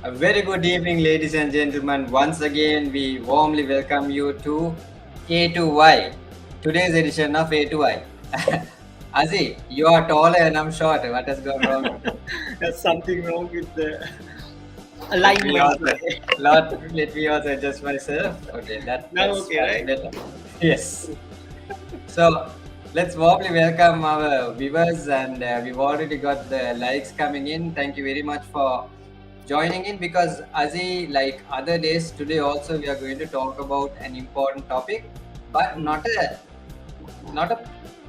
A very good evening, ladies and gentlemen. Once again, we warmly welcome you to A to Y, today's edition of A to Y. Azi, you are taller and I'm short. What has gone wrong? There's something wrong with the Let me alignment. also, let me also adjust myself. Okay, Now that's okay, much right? better. Yes. So let's warmly welcome our viewers, and we've already got the likes coming in. Thank you very much for joining in because Azi, like other days, today also we are going to talk about an important topic, but Mm. not a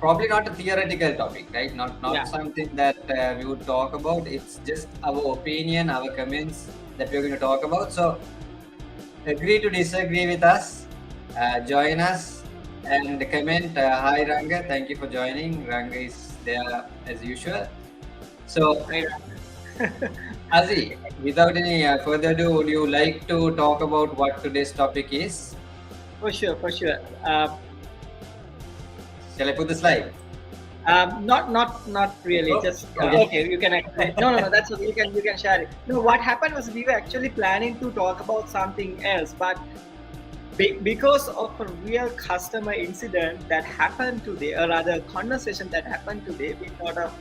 probably not a theoretical topic, right? Not Yeah, something that we would talk about. It's just our opinion, our comments that we're going to talk about. So agree to disagree with us, join us and comment. Hi Ranga, thank you for joining. Ranga is there as usual. So right. Azi, without any further ado, would you like to talk about what today's topic is? For sure, for sure. Shall I put the slide? Not really. No? Just Okay. okay. You can explain. No. That's okay. You can share it. No, what happened was we were actually planning to talk about something else, but because of a real customer incident that happened today, or rather conversation that happened today, we thought of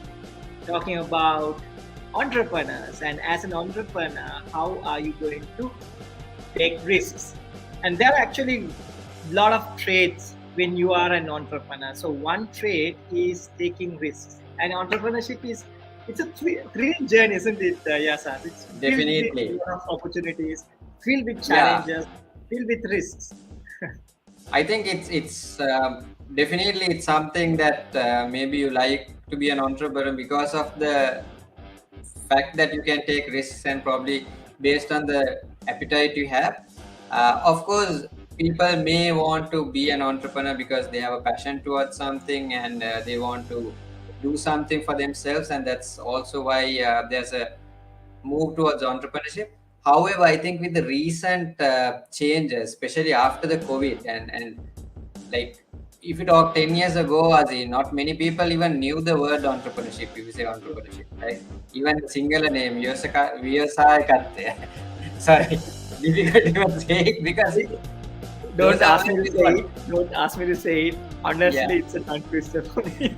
talking about entrepreneurs. And as an entrepreneur, how are you going to take risks? And there are actually a lot of traits when you are an entrepreneur. So one trait is taking risks, and entrepreneurship is it's a thrilling journey, isn't it, Yasas? It's filled with a Definitely. lot of opportunities, filled with Yeah, challenges, filled with risks. I think it's definitely it's something that maybe you like to be an entrepreneur because of the fact that you can take risks and probably based on the appetite you have. Of course, people may want to be an entrepreneur because they have a passion towards something and they want to do something for themselves, and that's also why there's a move towards entrepreneurship. However, I think with the recent changes, especially after the COVID, and like if you talk 10 years ago, Azi, not many people even knew the word entrepreneurship. If you say entrepreneurship, right? Even the singular name, Vyasaya Katte. Sorry, difficult to even say it because those Don't are ask me words to with say what? it. Don't ask me to say it. Yeah. Honestly, it's a tongue twister for me.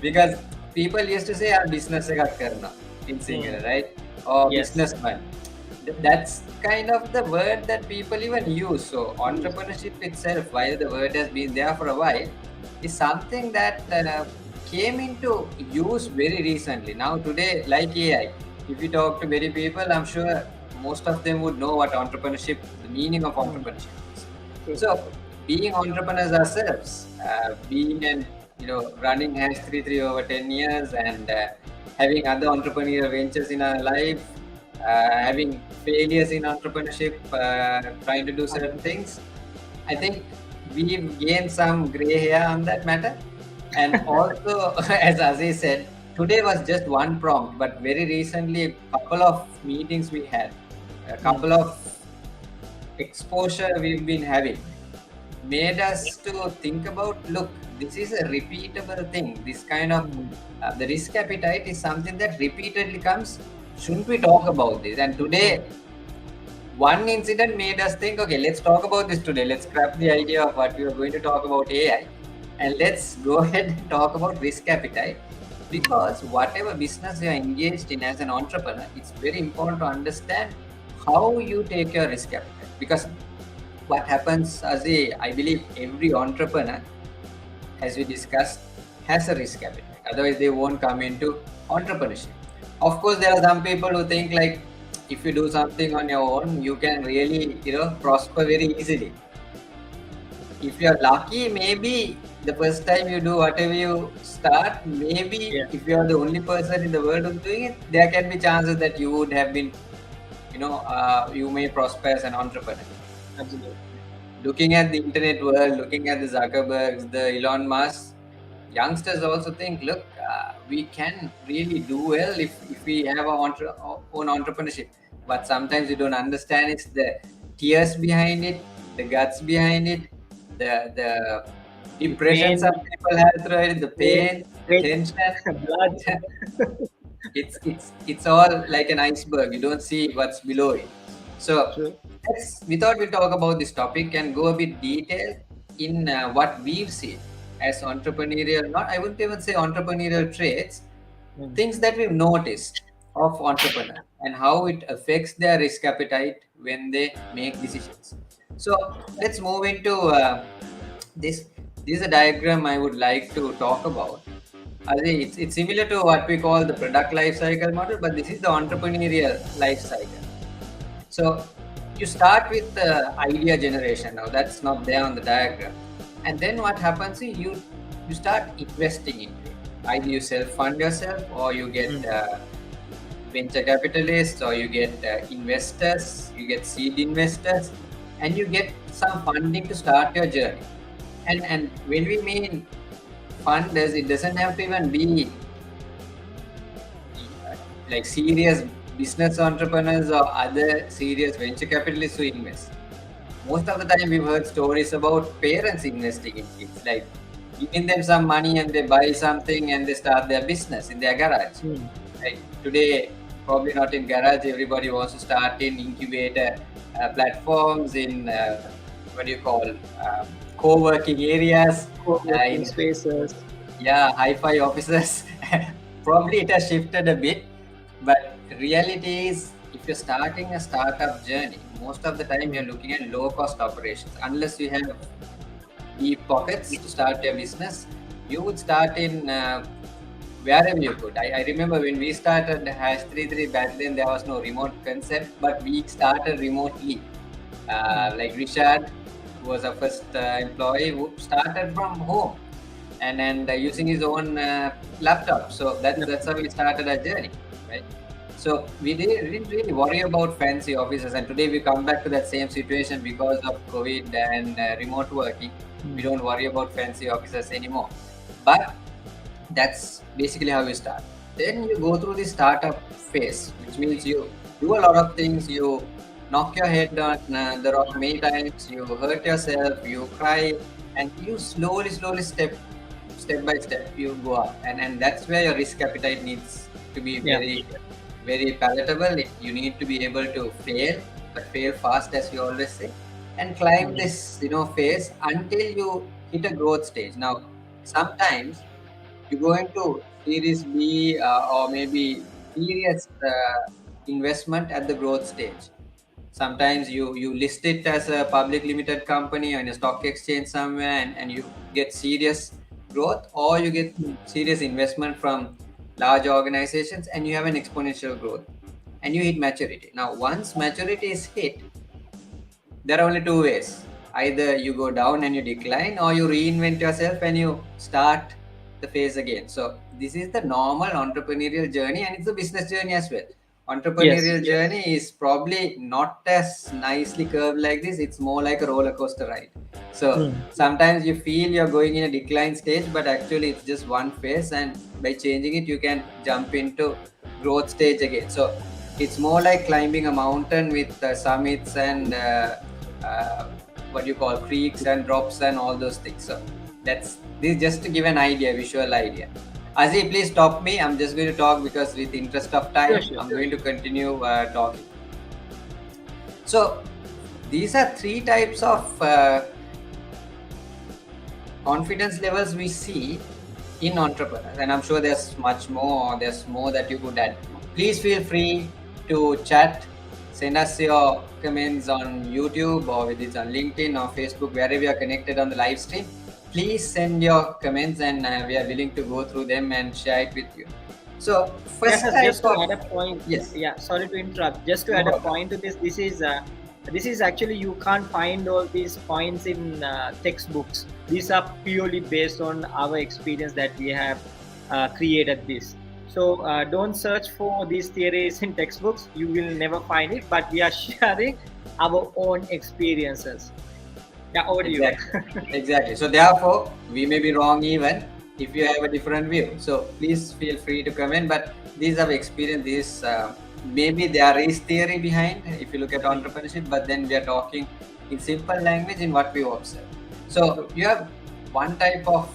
Because people used to say, "Our business se cut karna" in singular, Hmm. right? Or Yes. businessman. That's kind of the word that people even use. So Yes. entrepreneurship itself, while the word has been there for a while, is something that came into use very recently. Now today, like AI, if you talk to many people, I'm sure most of them would know what entrepreneurship, the meaning of Hmm. entrepreneurship is. True. So being entrepreneurs ourselves, being an running Hash 33 over 10 years and having other entrepreneurial ventures in our life, having failures in entrepreneurship, trying to do certain things. I think we've gained some gray hair on that matter. And also, as Aziz said, today was just one prompt, but very recently, a couple of meetings we had, a Hmm. couple of exposure we've been having made us to think about, look, this is a repeatable thing. This kind of Hmm. the risk appetite is something that repeatedly comes. Shouldn't we talk about this? And Hmm. today one incident made us think, okay, let's talk about this today. Let's scrap the idea of what we were going to talk about AI and let's go ahead and talk about risk appetite. Because whatever business you are engaged in as an entrepreneur, it's very important to understand how you take your risk appetite. Because what happens as I believe every entrepreneur, as we discussed, has a risk appetite. Otherwise, they won't come into entrepreneurship. Of course, there are some people who think like if you do something on your own, you can really, prosper very easily. If you're lucky, maybe the first time you do whatever you start, maybe Yeah. if you're the only person in the world who's doing it, there can be chances that you would have been, you may prosper as an entrepreneur. Absolutely. Looking at the internet world, looking at the Zuckerbergs, the Elon Musk, youngsters also think, look, we can really do well if we have our own entrepreneurship. But sometimes you don't understand it's the tears behind it, the guts behind it, the The depression some pain, people have through it, the pain, pain, the sweat, tension. blood. It's all like an iceberg. You don't see what's below it. So True. we thought we'll talk about this topic and go a bit detailed in what we've seen as entrepreneurial. Not I wouldn't even say entrepreneurial traits, Mm. things that we've noticed of entrepreneurs and how it affects their risk appetite when they make decisions. So let's move into this. This is a diagram I would like to talk about. I think it's similar to what we call the product life cycle model, but this is the entrepreneurial life cycle. So you start with the idea generation. Now that's not there on the diagram, and then what happens is you start investing into it. Either you self fund yourself, or you get Mm. venture capitalists, or you get investors. You get seed investors, and you get some funding to start your journey. And when we mean funders, it doesn't have to even be like serious business entrepreneurs or other serious venture capitalists who invest. Most of the time, we've heard stories about parents investing in kids, like giving them some money and they buy something and they start their business in their garage. Mm. Like today, probably not in garage. Everybody wants to start in incubator platforms, in what do you call co-working areas, Co-working in spaces. yeah, hi-fi offices. Probably it has shifted a bit, but reality is if you're starting a startup journey, most of the time you're Mm. looking at low-cost operations. Unless you have deep pockets to start your business, you would start in wherever you could. I remember when we started Hash 33, back then there was no remote concept, but we started remotely. Mm. Like Richard, who was our first employee, who started from home and using his own laptop. So Yep. that's how we started our journey, right? So didn't really worry about fancy offices, and today we come back to that same situation because of COVID and remote working. We Mm. don't worry about fancy offices anymore. But that's basically how you start. Then you go through the startup phase, which means you do a lot of things. You knock your head on the rock many times. You hurt yourself. You cry, and you slowly, step by step, you go up, and that's where your risk appetite needs to be Yeah. very palatable. You need to be able to fail, but fail fast, as you always say, and climb Mm. this phase until you hit a growth stage. Now, sometimes you go into Series B or maybe serious investment at the growth stage. Sometimes you list it as a public limited company on a stock exchange somewhere, and you get serious growth, or you get Mm. serious investment from large organizations and you have an exponential growth and you hit maturity. Now, once maturity is hit, there are only two ways. Either you go down and you decline, or you reinvent yourself and you start the phase again. So this is the normal entrepreneurial journey, and it's a business journey as well. Yes. Entrepreneurial journey is probably not as nicely curved like this. It's more like a roller coaster ride. So Mm. sometimes you feel you're going in a decline stage, but actually it's just one phase, and by changing it, you can jump into growth stage again. So it's more like climbing a mountain with summits and uh, what you call creeks and drops and all those things. So that's this just to give an idea, visual idea. Azi, please stop me. I'm just going to talk because, with interest of Sure, time, sure. I'm going to continue talking. So these are three types of confidence levels we see in entrepreneurs, and I'm sure there's much more. There's more that you could add. Please feel free to chat. Send us your comments on YouTube, or whether it's on LinkedIn or Facebook, wherever you are connected on the live stream. Please send your comments, and we are willing to go through them and share it with you. So, Yes, first yes, type just to of add a point. yes, Yeah, sorry to interrupt. Just to no add a problem. point to this, this is actually you can't find all these points in textbooks. These are purely based on our experience that we have created this. So don't search for these theories in textbooks. You will never find it. But we are sharing our own experiences. Yeah, over to you. Exactly. Exactly. So therefore, we may be wrong even if you have a different view. So please feel free to comment. But these have experienced this. Maybe there is theory behind if you look at entrepreneurship, but then we are talking in simple language in what we observe. So True. you have one type of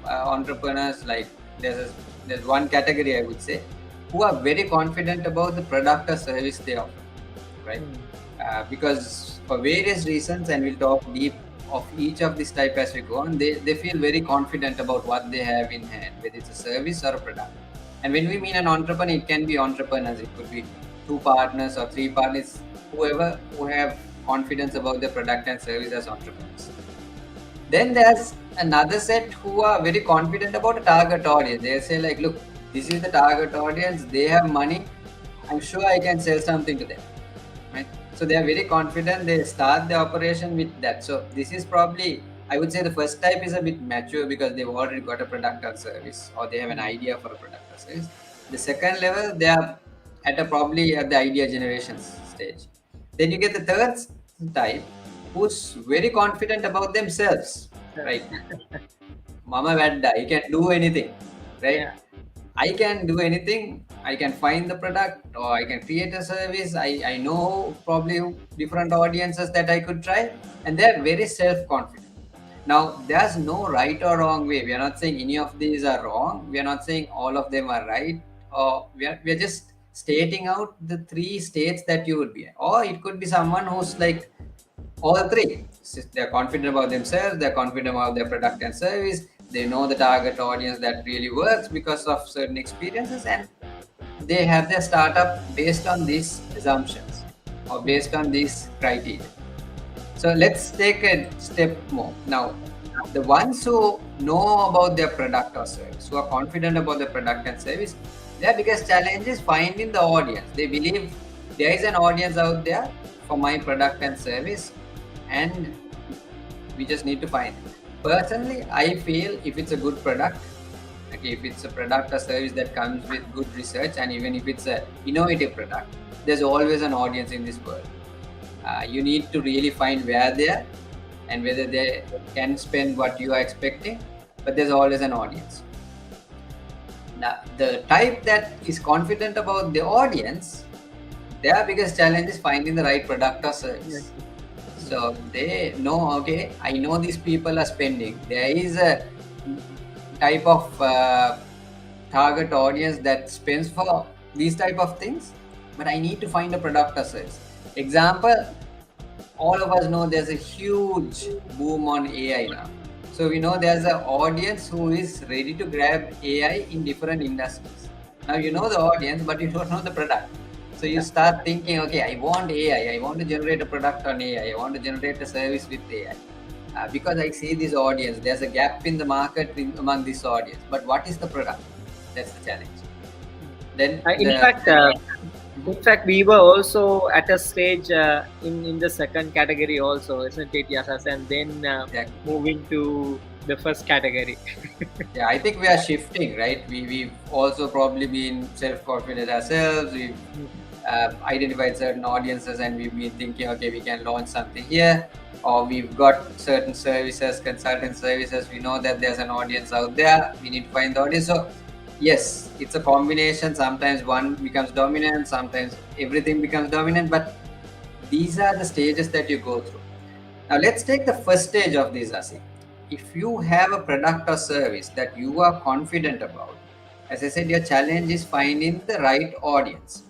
entrepreneurs, like there's one category I would say. who are very confident about the product or service they offer, right? Because for various reasons, and we'll talk deep of each of this type as we go on, they feel very confident about what they have in hand, whether it's a service or a product. And when we mean an entrepreneur, it can be entrepreneurs, it could be two partners or three partners, whoever who have confidence about their product and service as entrepreneurs. Then there's another set who are very confident about a target audience. They say like, look, this is the target audience. They have money. I'm sure I can sell something to them, right? So they are very confident. They start the operation with that. So this is probably, I would say, the first type is a bit mature because they've already got a product or service, or they have an idea for a product or service. The second level, they are at a probably at the idea generation stage. Then you get the third type, who's very confident about themselves, right? Mama Vadda, I can do anything, right? Yeah. I can do anything. I can find the product or I can create a service. I know probably different audiences that I could try, and they're very self confident. Now, there's no right or wrong way. We are not saying any of these are wrong. We are not saying all of them are right. Or we are just stating out the three states that you would be. Or it could be someone who's like all three. They're confident about themselves, they're confident about their product and service, they know the target audience that really works because of certain experiences, and they have their startup based on these assumptions or based on these criteria. So let's take a step more. Now, the ones who know about their product or service, who are confident about their product and service, their biggest challenge is finding the audience. They believe there is an audience out there for my product and service, and we just need to find it. Personally, I feel if it's a good product, okay, if it's a product or service that comes with good research, and even if it's an innovative product, there's always an audience in this world. You need to really find where they are and whether they can spend what you are expecting, but there's always an audience. Now, the type that is confident about the audience, their biggest challenge is finding the right product or service. Yes. So they know, okay, I know these people are spending. There is a type of target audience that spends for these type of things, but I need to find a product or service. Example, all of us know there's a huge boom on AI now. So we know there's an audience who is ready to grab AI in different industries. Now you know the audience, but you don't know the product. So you start thinking, okay, I want AI, I want to generate a product on AI, I want to generate a service with AI. Because I see this audience, there's a gap in the market among this audience. But what is the product? That's the challenge. Then In fact, we were also at a stage in the second category also, isn't it, Yasas? And then exactly. moving to the first category. Yeah, I think we are shifting, right? We've also probably been self-confident ourselves. We've identified certain audiences and we've been thinking, okay, we can launch something here. Or we've got certain services, consultant services. We know that there's an audience out there. We need to find the audience. So yes, it's a combination. Sometimes one becomes dominant, sometimes everything becomes dominant, but these are the stages that you go through. Now let's take the first stage of this, Asi. If you have a product or service that you are confident about, as I said, your challenge is finding the right audience.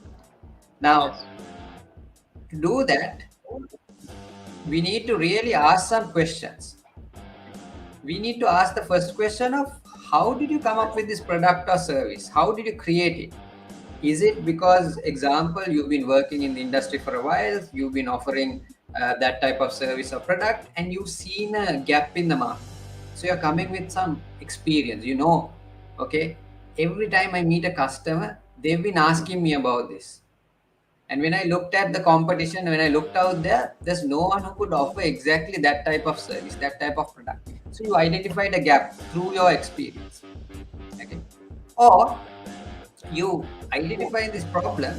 Now, to do that, we need to really ask some questions. We need to ask the first question of how did you come up with this product or service? How did you create it? Is it because, example, you've been working in the industry for a while, you've been offering that type of service or product, and you've seen a gap in the market? So you're coming with some experience, you know, okay, every time I meet a customer, they've been asking me about this. And when I looked at the competition, when I looked out there, there's no one who could offer exactly that type of service, that type of product. So you identified a gap through your experience. Okay. Or you identify this problem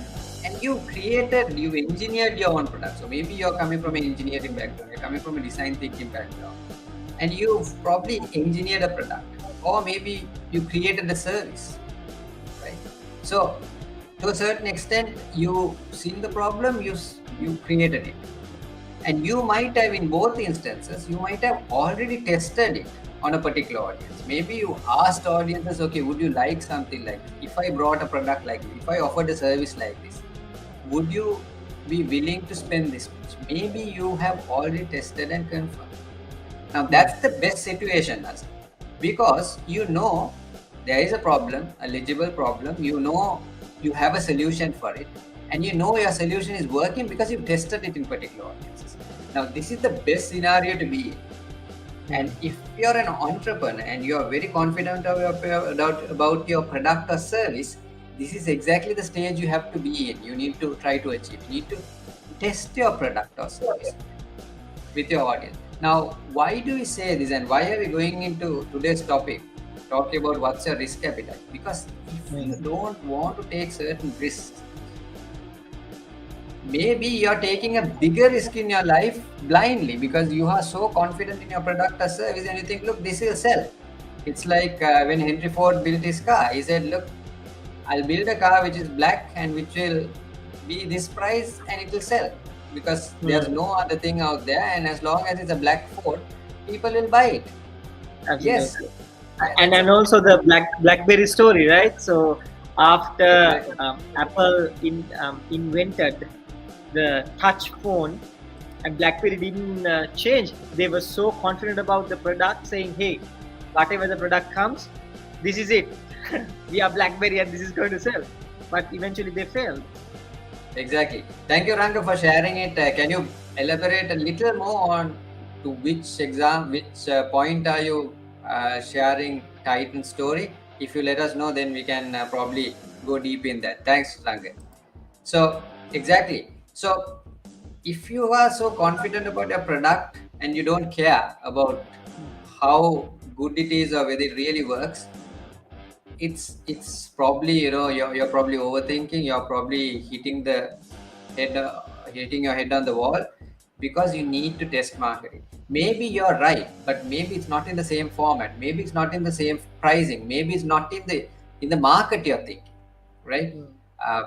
and you engineered your own product. So maybe you're coming from an engineering background, you're coming from a design thinking background, and you've probably engineered a product, or maybe you created a service, right? So to a certain extent, you seen the problem, you created it, and you might have, in both instances, you might have already tested it on a particular audience. Maybe you asked audiences, okay, would you like something like this? If I brought a product like this, if I offered a service like this, would you be willing to spend this much? Maybe you have already tested and confirmed. Now that's the best situation, Nazar, because you know there is a problem, a legible problem. You know you have a solution for it, and you know your solution is working because you've tested it in particular audiences. Now this is the best scenario to be in. And if you're an entrepreneur and you're very confident about your product or service, this is exactly the stage you have to be in. You need to try to achieve. You need to test your product or service with your audience. Now, why do we say this and why are we going into today's topic, talking about what's your risk appetite? Because if you don't want to take certain risks, maybe you're taking a bigger risk in your life blindly because you are so confident in your product or service and you think, look, this will sell. It's like when Henry Ford built his car, he said, look, I'll build a car which is black and which will be this price and it will sell because there's no other thing out there, and as long as it's a black Ford, people will buy it. Absolutely. Yes. And also the BlackBerry story, right? So after Apple invented the touch phone and BlackBerry didn't change, they were so confident about the product, saying, hey, whatever the product comes, this is it. We are BlackBerry and this is going to sell. But eventually they failed. Exactly. Thank you, Ranga, for sharing it. Can you elaborate a little more on to which point are you sharing Titan's story? If you let us know, then we can probably go deep in that. Thanks, Ranga. So, exactly. So, if you are so confident about your product and you don't care about how good it is or whether it really works, it's probably, you're probably overthinking. You're probably hitting your head on the wall because you need to test marketing. Maybe you're right, but maybe it's not in the same format. Maybe it's not in the same pricing. Maybe it's not in the market you're thinking, right? Uh,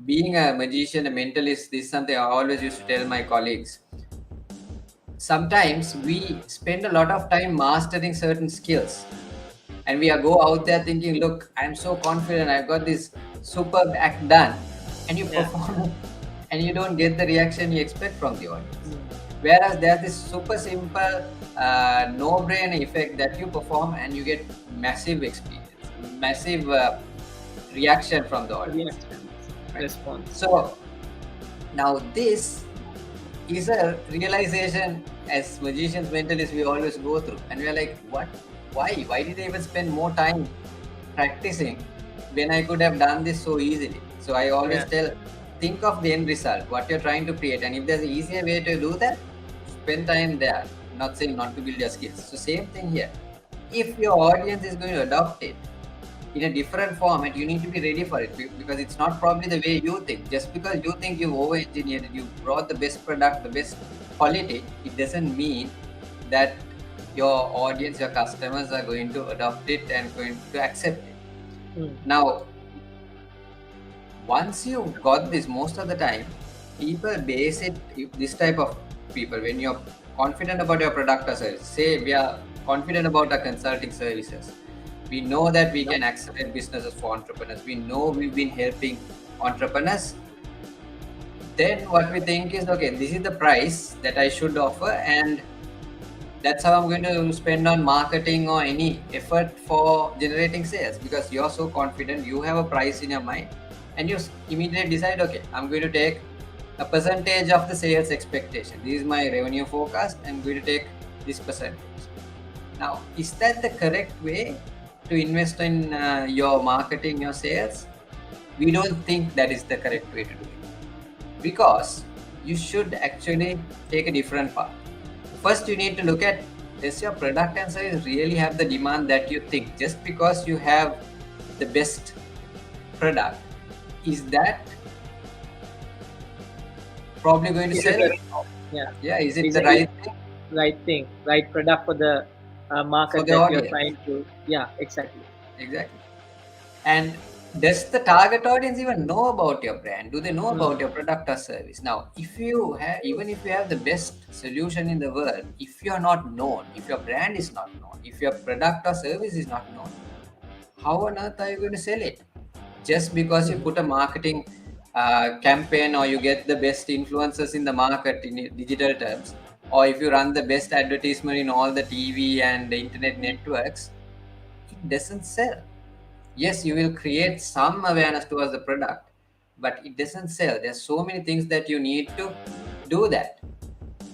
Being a magician, a mentalist, this is something I always used to tell my colleagues. Sometimes we spend a lot of time mastering certain skills and we are go out there thinking, look, I'm so confident, I've got this superb act done, and you perform it and you don't get the reaction you expect from the audience. Whereas there's this super simple no-brainer effect that you perform and you get massive experience, massive reaction from the audience. Right? Response. So now this is a realization as magicians, mentalists, we always go through, and we're like, what? Why did I even spend more time practicing when I could have done this so easily? So I always tell, think of the end result, what you're trying to create, and if there's an easier way to do that, spend time there. Not saying not to build your skills. So same thing here. If your audience is going to adopt it in a different format, you need to be ready for it because it's not probably the way you think. Just because you think you've over-engineered it, you brought the best product, the best quality, it doesn't mean that your audience, your customers are going to adopt it and going to accept it. Now, once you've got this, most of the time, people base it, this type of people, when you're confident about your product or service, say we are confident about our consulting services. We know that we can accelerate businesses for entrepreneurs. We know we've been helping entrepreneurs. Then what we think is, okay, this is the price that I should offer, and that's how I'm going to spend on marketing or any effort for generating sales, because you're so confident, you have a price in your mind, and you immediately decide, okay, I'm going to take a percentage of the sales expectation. This is my revenue forecast. I'm going to take this percentage. Now, is that the correct way to invest in your marketing, your sales? We don't think that is the correct way to do it, because you should actually take a different path. First, you need to look at, does your product and service really have the demand that you think? Just because you have the best product, is that probably going to sell? Is it the right thing? Right thing, right product for the market For the that audience. you're trying to. Exactly. And Does the target audience even know about your brand? Do they know about Mm. your product or service? Now, if you have, even if you have the best solution in the world, if you are not known, if your brand is not known, if your product or service is not known, how on earth are you going to sell it? Just because you Mhm. put a marketing campaign, or you get the best influencers in the market in digital terms, or if you run the best advertisement in all the TV and the internet networks, it doesn't sell. Yes, you will create some awareness towards the product, but it doesn't sell. There's so many things that you need to do that.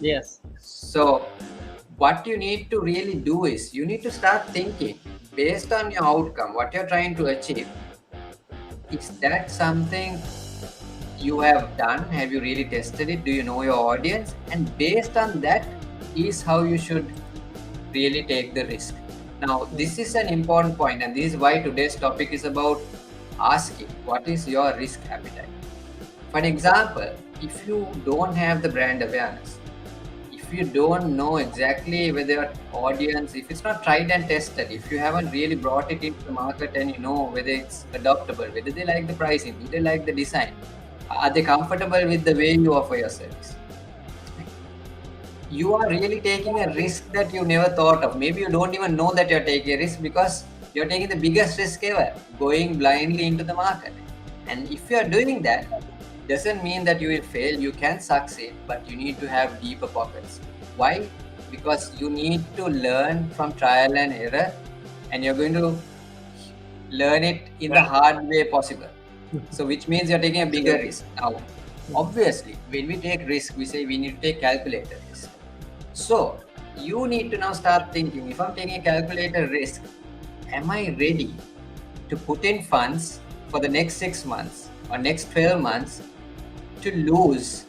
Yes. So what you need to really do is you need to start thinking based on your outcome, what you're trying to achieve. Is that something you have done? Have you really tested it? Do you know your audience? And based on that is how you should really take the risk. Now, Mm. this is an important point, and this is why today's topic is about asking what is your risk appetite. For example, if you don't have the brand awareness, if you don't know exactly whether your audience, if it's not tried and tested, if you haven't really brought it into the market and you know whether it's adoptable, whether they like the pricing, do they like the design, are they comfortable with the way you offer your service, you are really taking a risk that you never thought of. Maybe you don't even know that you're taking a risk because you're taking the biggest risk ever, going blindly into the market. And if you're doing that, doesn't mean that you will fail. You can succeed, but you need to have deeper pockets. Why? Because you need to learn from trial and error, and you're going to learn it in the hard way possible. So, which means you're taking a bigger Absolutely. risk. Now, Mhm. obviously, when we take risk, we say we need to take calculated risk. So you need to now start thinking, if I'm taking a calculated risk, am I ready to put in funds for the next 6 months or next 12 months to lose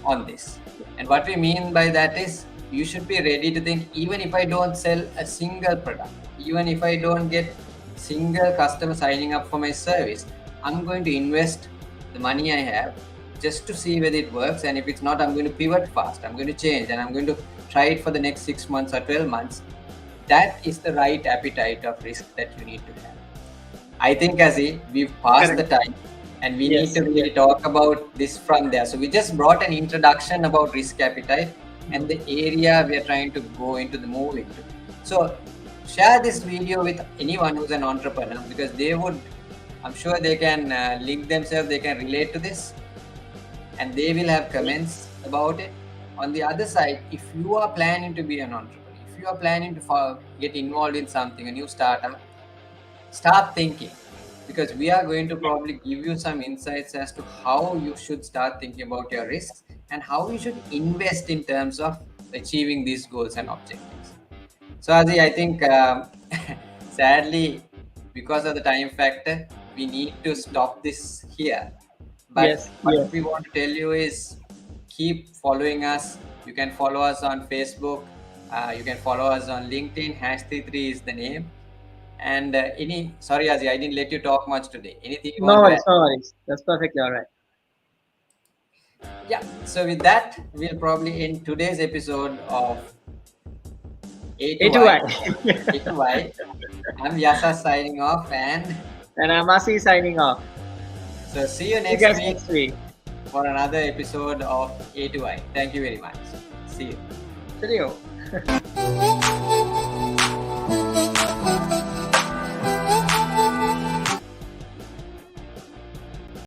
on this? And what we mean by that is you should be ready to think, even if I don't sell a single product, even if I don't get single customer signing up for my service, I'm going to invest the money I have just to see whether it works. And if it's not, I'm going to pivot fast. I'm going to change and I'm going to try it for the next 6 months or 12 months. That is the right appetite of risk that you need to have. I think, Kazi, we've passed the Correct. time and we need Yes. to Yes. really talk about this from there. So, we just brought an introduction about risk appetite and Mhm. the area we are trying to go into the move into. So, share this video with anyone who's an entrepreneur because they would, I'm sure they can link themselves, they can relate to this and they will have comments about it. On the other side, if you are planning to be an entrepreneur, if you are planning to get involved in something, a new startup, start thinking because we are going to probably give you some insights as to how you should start thinking about your risks and how you should invest in terms of achieving these goals and objectives. So, Adi, I think sadly, because of the time factor, we need to stop this here. But Yes. what Yes. we want to tell you is keep following us. You can follow us on Facebook. You can follow us on LinkedIn. #33 is the name. And sorry, Azi, I didn't let you talk much today. Anything you No want to add? worries. No worries. That's perfectly all right. Yeah. So with that, we'll probably end today's episode of A A to to Y. I. A to Y. I'm Yasa signing off, and And I'm Asi signing off. so see you See you next guys week next week. for another episode of A to I. Thank you very much. See you. Cheerio.